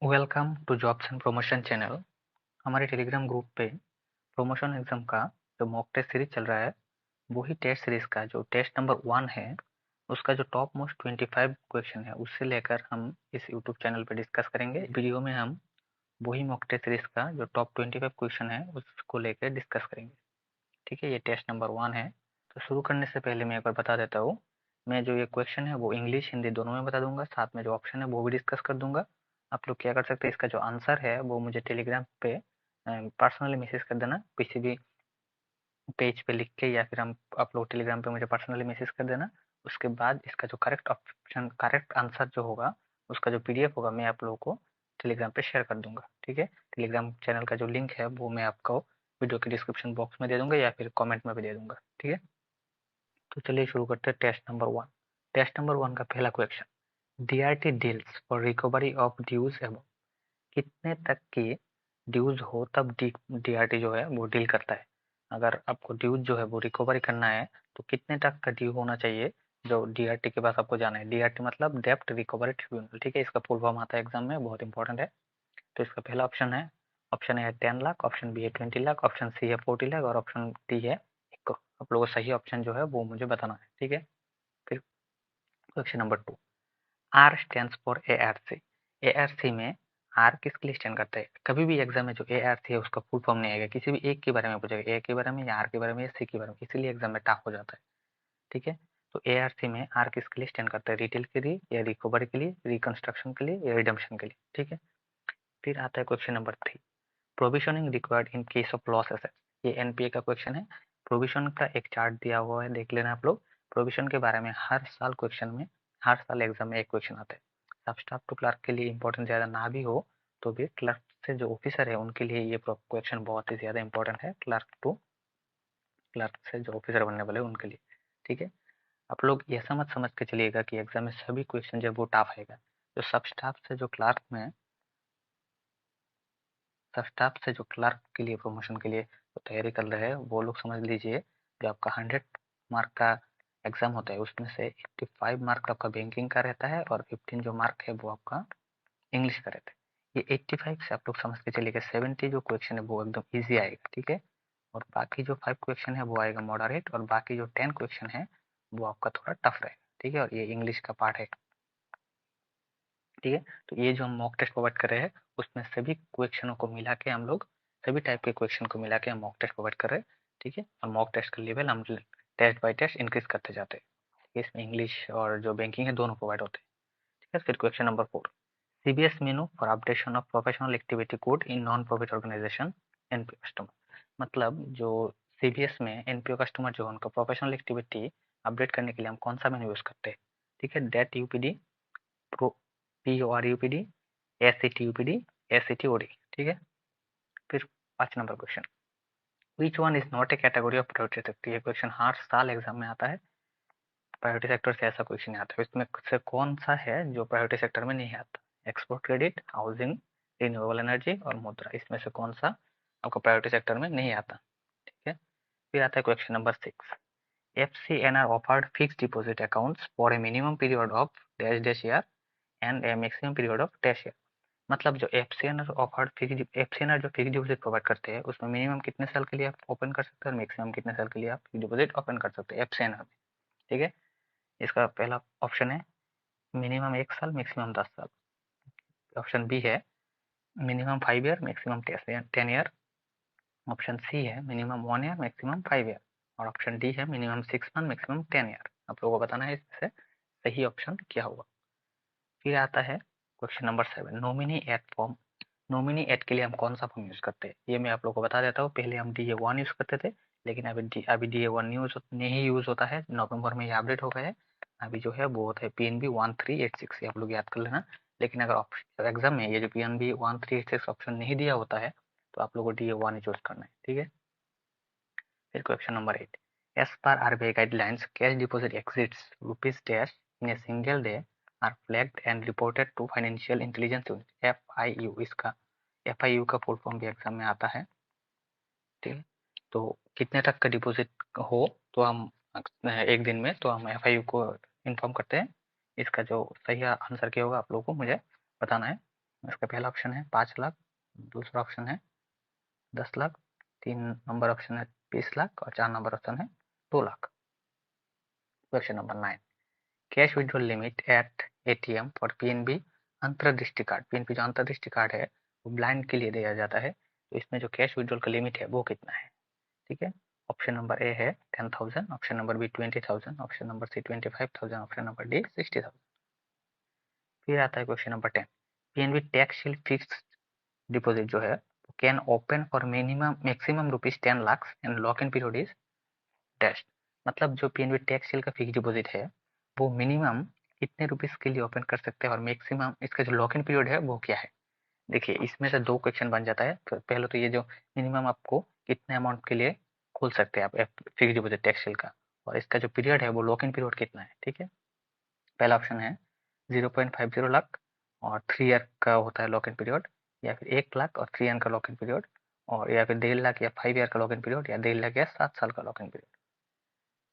Welcome to jobs and promotion channel. हमारे Telegram group पे promotion exam का जो मॉक टेस्ट सीरीज चल रहा है, वही टेस्ट सीरीज का जो टेस्ट नंबर 1 है, उसका जो टॉप मोस्ट 25 क्वेश्चन है, उससे लेकर हम इस यूट्यूब चैनल पे डिस्कस करेंगे। इस वीडियो में हम वही मॉक टेस्ट सीरीज का जो टॉप 25 क्वेश्चन है उसको लेकर डिस्कस करेंगे। ठीक है, ये टेस्ट नंबर 1 है। तो शुरू करने से पहले मैं एक बार बता देता हूँ, मैं जो ये क्वेश्चन है वो इंग्लिश हिंदी दोनों में बता दूंगा, साथ में जो ऑप्शन है वो भी डिस्कस कर दूंगा। आप लोग क्या कर सकते हैं, इसका जो आंसर है वो मुझे टेलीग्राम पे पर्सनली मैसेज कर देना, किसी भी पेज पे लिख के, या फिर हम आप लोग टेलीग्राम पे मुझे पर्सनली मैसेज कर देना। उसके बाद इसका जो करेक्ट ऑप्शन, करेक्ट आंसर जो होगा, उसका जो पीडीएफ होगा, मैं आप लोगों को टेलीग्राम पे शेयर कर दूंगा। ठीक है, टेलीग्राम चैनल का जो लिंक है वो मैं आपको वीडियो के डिस्क्रिप्शन बॉक्स में दे दूंगा या फिर कमेंट में भी दे दूंगा। ठीक है, तो चलिए शुरू करते हैं टेस्ट नंबर 1। टेस्ट नंबर 1 का पहला question, DRT deals for recovery of dues above. कितने तक की ड्यूज हो तब डीआरटी जो है वो डील करता है। अगर आपको ड्यूज जो है वो रिकवरी करना है तो कितने तक का ड्यू होना चाहिए, जो डीआरटी के पास आपको जाना है। डीआरटी मतलब डेप्ट रिकवरी ट्रिब्यूनल। ठीक है, इसका फुल फॉर्म आता है एग्जाम में, बहुत इंपॉर्टेंट है। तो इसका पहला ऑप्शन है 10 लाख, ऑप्शन बी है 20 लाख, ऑप्शन सी है 40 लाख और ऑप्शन डी है 1 करोड़। आप लोगों को सही ऑप्शन जो है वो मुझे बताना है। ठीक है, फिर question number 2, R stands for ARC. ARC में आर किसके लिए स्टैंड करता है। कभी भी एग्जाम में जो एआरसी है उसका फुल फॉर्म नहीं आएगा, किसी भी एक के बारे में पूछेगा, ए के बारे में या आर के बारे में या सी के बारे में, इसीलिए एग्जाम में टफ हो जाता है। ठीक है, तो एआरसी में आर किसके लिए स्टैंड करता है, रिटेल के लिए या रिकवरी के लिए, रिकंस्ट्रक्शन के लिए या रिडम्पशन के लिए। ठीक है, फिर आता है question number 3, provisioning required in case of loss asset. ये एनपीए का क्वेश्चन है। प्रोविजन का एक चार्ट दिया हुआ है, देख लेना आप लोग। प्रोविजन के बारे में हर साल क्वेश्चन में, हर साल एग्जाम में एक क्वेश्चन आता है। सब स्टाफ टू क्लर्क के लिए इंपॉर्टेंट ज़्यादा ना भी हो तो भी क्लर्क से जो ऑफिसर है उनके लिए ये क्वेश्चन बहुत ही ज़्यादा इंपॉर्टेंट है, क्लर्क टू क्लर्क से जो ऑफिसर बनने वाले उनके लिए। ठीक है, आप लोग ऐसा मत समझ के चलिएगा कि एग्जाम में सभी क्वेश्चन जो वो टफ आएगा। जो सब स्टाफ से जो क्लर्क में, सब स्टाफ से जो क्लर्क के लिए प्रमोशन के लिए तो तैयारी कर रहे हैं, वो लोग समझ लीजिए, जो आपका 100 मार्क का एग्जाम होता है उसमें से 85 मार्क आपका बैंकिंग का रहता है और 15 जो मार्क है वो आपका इंग्लिश का रहता है। ये 85 से आप लोग समझ के चलिएगा 70 जो क्वेश्चन है वो एकदम ईजी आएगा। ठीक है, और बाकी जो 5 क्वेश्चन है वो आएगा मॉडरेट, और बाकी जो 10 क्वेश्चन है वो आपका थोड़ा टफ रहेगा। ठीक है, और ये इंग्लिश का पार्ट है। ठीक है, तो ये जो हम मॉक टेस्ट प्रोवाइड कर रहे हैं उसमें सभी क्वेश्चनों को मिला के हम लोग, सभी टाइप के क्वेश्चन को मिला के हम मॉक टेस्ट प्रोवाइड कर रहे हैं। ठीक है, और मॉक टेस्ट का लेवल हम टेस्ट बाय टेस्ट इंक्रीज करते जाते हैं। ठीक है, इसमें इंग्लिश और जो बैंकिंग है दोनों प्रोवाइड होते हैं। ठीक है, फिर question number 4, CBS menu for updation of professional activity code in non profit organisation NPO customer. मतलब जो सीबीएस में एनपीओ कस्टमर जो उनका प्रोफेशनल एक्टिविटी अपडेट करने के लिए हम कौन सा मेनू यूज करते हैं। ठीक है, date UPD, pro PORUPD, SCTUPD, SCTOD। ठीक है, फिर 5 number question, which one is not a category of priority sector. ये क्वेश्चन हर साल एग्जाम में आता है। प्रायोरिटी सेक्टर से ऐसा क्वेश्चन आता है, इसमें से कौन सा है जो प्रायोरिटी सेक्टर में नहीं आता। Export credit, housing, renewable energy और मुद्रा, इसमें से कौन सा आपका प्रायोरिटी सेक्टर में नहीं आता। ठीक है, फिर आता है question number 6, FCNR offered fixed deposit accounts for a minimum period of dash dash year and a maximum period of dash year। मतलब जो एफसीएनआर ऑफर्ड फिक्स, एफसीएनआर जो फिक्स डिपॉजिट प्रोवाइड करते हैं उसमें मिनिमम कितने साल के लिए आप ओपन कर सकते हैं और मैक्सिमम कितने साल के लिए आप फिक्स डिपॉजिट ओपन कर सकते हैं एफसीएनआर में। ठीक है, इसका पहला ऑप्शन है मिनिमम 1 साल, मैक्सिमम 10 साल। ऑप्शन बी है minimum 5 year, maximum 10 year. Option C है मिनिमम 1 ईयर, मैक्सिमम 5 ईयर। और ऑप्शन डी है मिनिमम 6 मंथ, मैक्सिमम 10 ईयर। आप लोगों को बताना है इसमें से सही ऑप्शन क्या होगा। फिर आता है question number 7, nominee at form. Nominee add के लिए हम कौन सा फॉर्म यूज करते हैं, ये मैं आप लोगों को बता देता हूँ। पहले हम DA1 यूज करते थे, लेकिन अभी DA1 नहीं यूज होता है, नवंबर में ये अपडेट हो गया है। अभी जो है वो होता है PNB 1386, आप लोग याद कर लेना। लेकिन अगर एग्जाम में ये जो PNB 1386 ऑप्शन नहीं दिया होता है तो आप लोगों को DA1 ही चूज करना है। ठीक है, फिर क्वेश्चन नंबर 8, एज पर RBI guidelines cash deposit exceeds rupees dash in a single day are flagged and reported to financial intelligence unit. FIU, इसका FIU का फुल फॉर्म भी एग्जाम में आता है। ठीक है, तो कितने तक का डिपॉजिट हो तो हम एक दिन में, तो हम FIU को इन्फॉर्म करते हैं। इसका जो सही आंसर क्या होगा आप लोगों को मुझे बताना है। इसका पहला ऑप्शन है 5 लाख, दूसरा ऑप्शन है 10 लाख, 3 नंबर ऑप्शन है 20 लाख और 4 नंबर ऑप्शन है 2 lakh. Question number 9, cash withdrawal limit at ATM for PNB अंतर्दृष्टि कार्ड। पीएनबी जो अंतर्दृष्टि कार्ड है वो ब्लाइंड के लिए दिया जाता है, तो इसमें जो कैश विड्रॉल का लिमिट है वो कितना है? ठीक है, ऑप्शन नंबर ए है 10,000, option number B 20,000, option number C 25,000, option number D 60,000। फिर आता है question number 10, PNB tax shield fixed deposit जो है can open for minimum maximum ₹10 lakh and lock in period is dash. मतलब जो पीएनबी टैक्स शील्ड का fix deposit है वो मिनिमम कितने रुपीस के लिए ओपन कर सकते हैं और मैक्सिमम इसका जो लॉक इन पीरियड है वो क्या है? देखिए इसमें से दो क्वेश्चन बन जाता है। तो पहले तो ये जो मिनिमम आपको कितने अमाउंट के लिए खोल सकते हैं आप फिक्स डिपॉजिट टैक्स शील्ड का, और इसका जो पीरियड है वो लॉक इन पीरियड कितना है। ठीक है, पहला ऑप्शन है 0.50 लाख और 3 ईयर का होता है लॉक इन पीरियड, या फिर 1 लाख और 3 ईयर का लॉक इन पीरियड, और या फिर 1.5 लाख या 5 ईयर का लॉक इन पीरियड, या 1.5 लाख या 7 साल का लॉक इन पीरियड।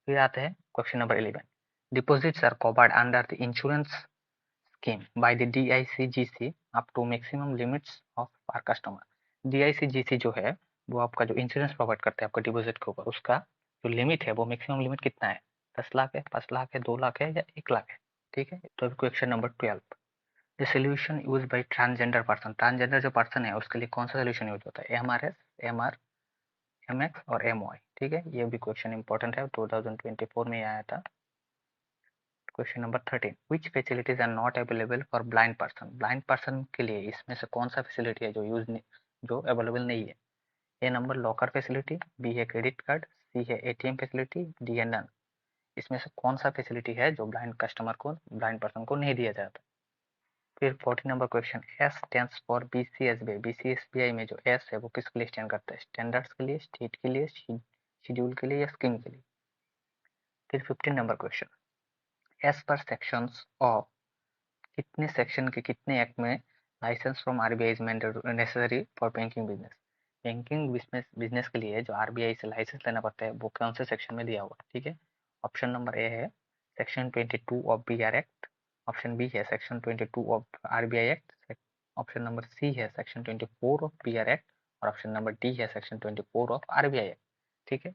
फिर आते हैं question number 11, deposits are covered under the insurance scheme by the DICGC up to maximum limits of our customer. DICGC जो है वो आपका जो इंश्योरेंस प्रोवाइड करते हैं आपका डिपॉजिट के ऊपर, उसका जो लिमिट है वो मैक्सिमम लिमिट कितना है? 10 लाख है, 5 लाख है, 2 लाख है या 1 लाख है? ठीक है, तो question number 12, the solution use by transgender person. Transgender जो पर्सन है उसके लिए कौन सा सोल्यूशन यूज होता है? MRS, MR, MX और MY। ठीक है, ये भी क्वेश्चन इंपॉर्टेंट है, 2024 में आया था। Question number 13, which facilities are not available for blind person. Blind person के लिए इसमें से कौन सा फैसिलिटी है जो अवेलेबल नहीं है? ए नंबर लॉकर फैसिलिटी, बी है क्रेडिट कार्ड, सी है ATM फैसिलिटी, डी है नन। इसमें से कौन सा फैसिलिटी है जो ब्लाइंड कस्टमर को, ब्लाइंड पर्सन को नहीं दिया जाता? फिर 14 number question, S stands for BCSBI। BCSBI में जो एस है वो किसके लिए स्टैंड करता है? स्टैंडर्ड्स के लिए, स्टेट के लिए, शेड्यूल के लिए या स्कीम के लिए? फिर 15 number question, as per sections of, कितने सेक्शन के कितने एक्ट में licence from RBI is necessary for banking business. Banking business के लिए जो RBI से लाइसेंस लेना पड़ता है वो कौन से सेक्शन में दिया हुआ? ठीक है, ऑप्शन नंबर ए है section 22 of BR act, option B है section 22 of RBI act, option number C है सेक्शन 24 ऑफ BR एक्ट, और ऑप्शन नंबर डी है सेक्शन 24 ऑफ RBI एक्ट। ठीक है,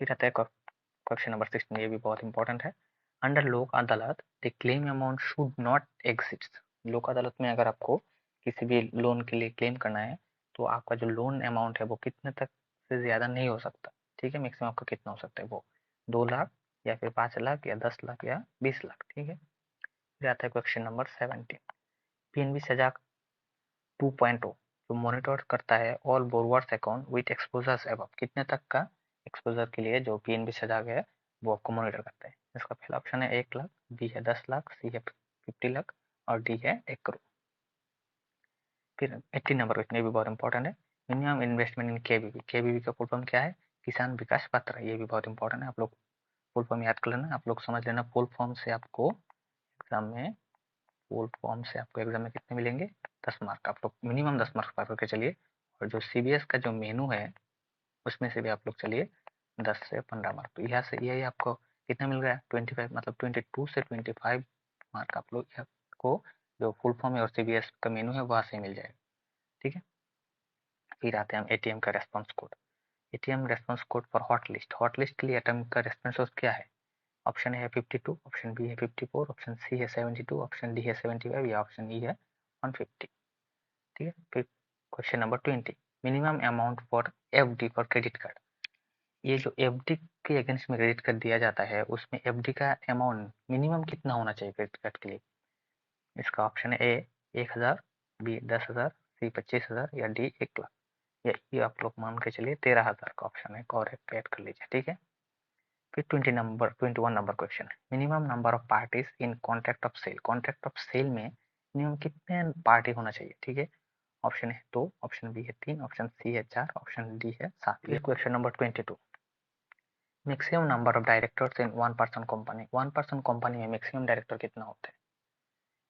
फिर आता है क्वेश्चन नंबर 16, ये भी बहुत इंपॉर्टेंट है। अंडर लोक अदालत the claim amount should not exist. लोक अदालत में अगर आपको किसी भी लोन के लिए क्लेम करना है तो आपका जो लोन अमाउंट है वो कितने तक से ज़्यादा नहीं हो सकता। ठीक है, मैक्सिमम आपका कितना हो सकता है? वो 2 लाख या फिर 5 लाख या 10 लाख या 20 लाख। ठीक है, फिर आता है क्वेश्चन नंबर 17, PNB सजा 2.0 जो मॉनिटर करता है all borrowers account with exposures above. कितने तक का एक्सपोजर के लिए जो PNB सजा है वो आपको मॉनिटर करता है? इसका पहला ऑप्शन है 1 लाख, बी है 10 लाख, सी है 50 लाख और डी है 1 करोड़। फिर 18 नंबर क्वेश्चन, ये भी बहुत इंपॉर्टेंट है, मिनिमम इन्वेस्टमेंट इन KVB। KVB का फुल फॉर्म क्या है? किसान विकास पत्र। ये भी बहुत इंपॉर्टेंट है, आप लोग फुल फॉर्म याद कर लेना, आप लोग समझ लेना। फुल फॉर्म से आपको एग्जाम में कितने मिलेंगे? 10 मार्क। आप लोग मिनिमम 10 मार्क पा करके चलिए, और जो CBS का जो मेनू है उसमें से भी आप लोग चलिए 10 से 15 मार्क। तो यहाँ से यही आपको कितना मिल रहा है? 25, मतलब 22 से 25 मार्क आप लोग को जो फुल फॉर्म है और CBS का मेनू है वहाँ से मिल जाएगा। ठीक है, फिर आते हैं हम ATM का response code. ATM response code for hot list. Hot list के लिए ATM का रेस्पॉन्स कोड क्या है? ऑप्शन ए है 52, ऑप्शन बी है 54, ऑप्शन सी है 72, ऑप्शन डी है 75 या ऑप्शन ई है 150। ठीक है, फिर question number 20, minimum amount for FD for credit card. ये जो FD के अगेंस्ट में क्रेडिट कार्ड दिया जाता है उसमें FD का अमाउंट मिनिमम कितना होना चाहिए क्रेडिट कार्ड के लिए? इसका ऑप्शन है ए 1,000, बी 10,000, सी 25,000 या डी 1 लाख। या ये आप लोग मान के चलिए 13,000 का ऑप्शन है, करेक्ट ऐड कर लीजिए। ठीक है, फिर 21 नंबर क्वेश्चन है, minimum number of parties in contract of sale. Contract of sale में मिनिमम कितने पार्टी होना चाहिए? ठीक है, ऑप्शन है 2, ऑप्शन बी है 3, ऑप्शन सी है 4, ऑप्शन डी है 7। फिर question number 22, maximum number of directors in one person company. One person company में मैक्सिमम डायरेक्टर कितना होते हैं?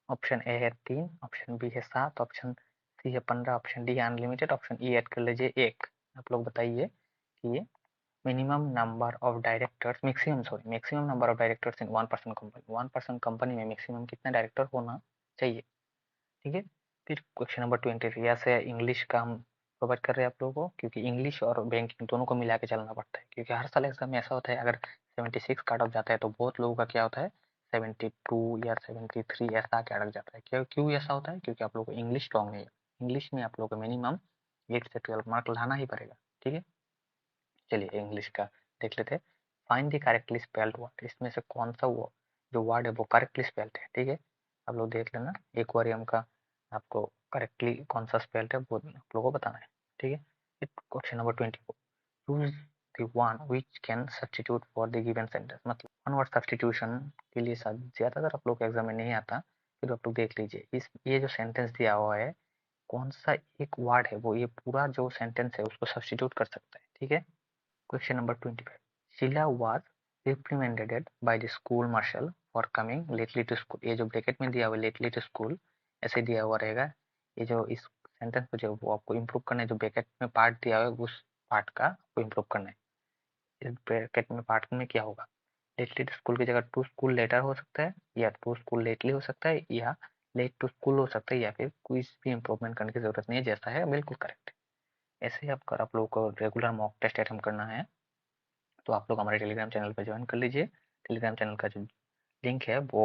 ऑप्शन ए है 3, ऑप्शन बी है 7, ऑप्शन सी है 15, ऑप्शन डी है अनलिमिटेड, ऑप्शन ई ऐड कर लीजिए 1। आप लोग बताइए कि ये minimum number of directors, maximum number of directors in one person company. One person company में मैक्सिमम कितने डायरेक्टर होना चाहिए? ठीक है। फिर क्वेश्चन नंबर 23 यहाँ से इंग्लिश का हम प्रोवाइड कर रहे हैं आप लोगों को, क्योंकि इंग्लिश और बैंकिंग दोनों को मिला के चलना पड़ता है, क्योंकि हर साल एग्जाम में ऐसा होता है अगर 76 का अटक जाता है तो बहुत लोगों का क्या होता है 72 या 73 ऐसा आके अटक जाता है। क्यों क्यों ऐसा होता है? क्योंकि आप लोगों को इंग्लिश स्ट्रॉन्ग नहीं है। इंग्लिश में आप लोगों को मिनिमम 8 से 12 मार्क लाना ही पड़ेगा। ठीक है, चलिए इंग्लिश का देख लेते हैं। Find the correctly spelled word, इसमें से कौन सा वो जो वर्ड है वो करेक्टली स्पेल्ड है। ठीक है, आप लोग देख लेना एक बार हम का आपको करेक्टली कौन सा स्पेल्ड है वो आप लोगों को बताना है। ठीक है, question number 24 choose the one which can substitute for the given sentence. मतलब वन वर्ड सब्स्टिट्यूशन के लिए ज्यादातर आप लोग के एग्जाम में नहीं आता, फिर आप लोग देख लीजिए इस ये जो सेंटेंस दिया हुआ है कौन सा एक वर्ड है वो ये पूरा जो सेंटेंस है उसको सब्स्टिट्यूट कर सकता है। ठीक है, question number 25 Sheela was reprimanded by the school marshal for coming lately to school। ये जो ब्रैकेट में दिया हुआ है lately to school ऐसे दिया हुआ रहेगा। ये जो इस सेंटेंस को जो वो आपको इम्प्रूव करना है, जो ब्रैकेट में पार्ट दिया हुआ है उस पार्ट का आपको इम्प्रूव करना है। इस ब्रैकेट में पार्ट में क्या होगा, लेटली टू स्कूल की जगह टू स्कूल लेटर हो सकता है, या टू स्कूल लेटली हो सकता है, या लेट टू स्कूल हो सकता है, या फिर कोई भी इम्प्रूवमेंट करने की जरूरत नहीं है, जैसा है बिल्कुल करेक्ट है। ऐसे ही आप लोगों को रेगुलर मॉक टेस्ट अटेम्प्ट करना है तो आप लोग हमारे टेलीग्राम चैनल पर ज्वाइन कर लीजिए। टेलीग्राम चैनल का जो लिंक है वो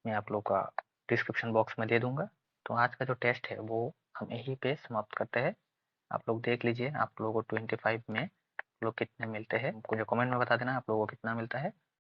मैं आप लोग का डिस्क्रिप्शन बॉक्स में दे दूंगा। तो आज का जो टेस्ट है वो हम यहीं पे समाप्त करते हैं। आप लोग देख लीजिए आप लोगों को 25 में लोग कितने मिलते हैं, मुझे कमेंट में बता देना आप लोगों को कितना मिलता है।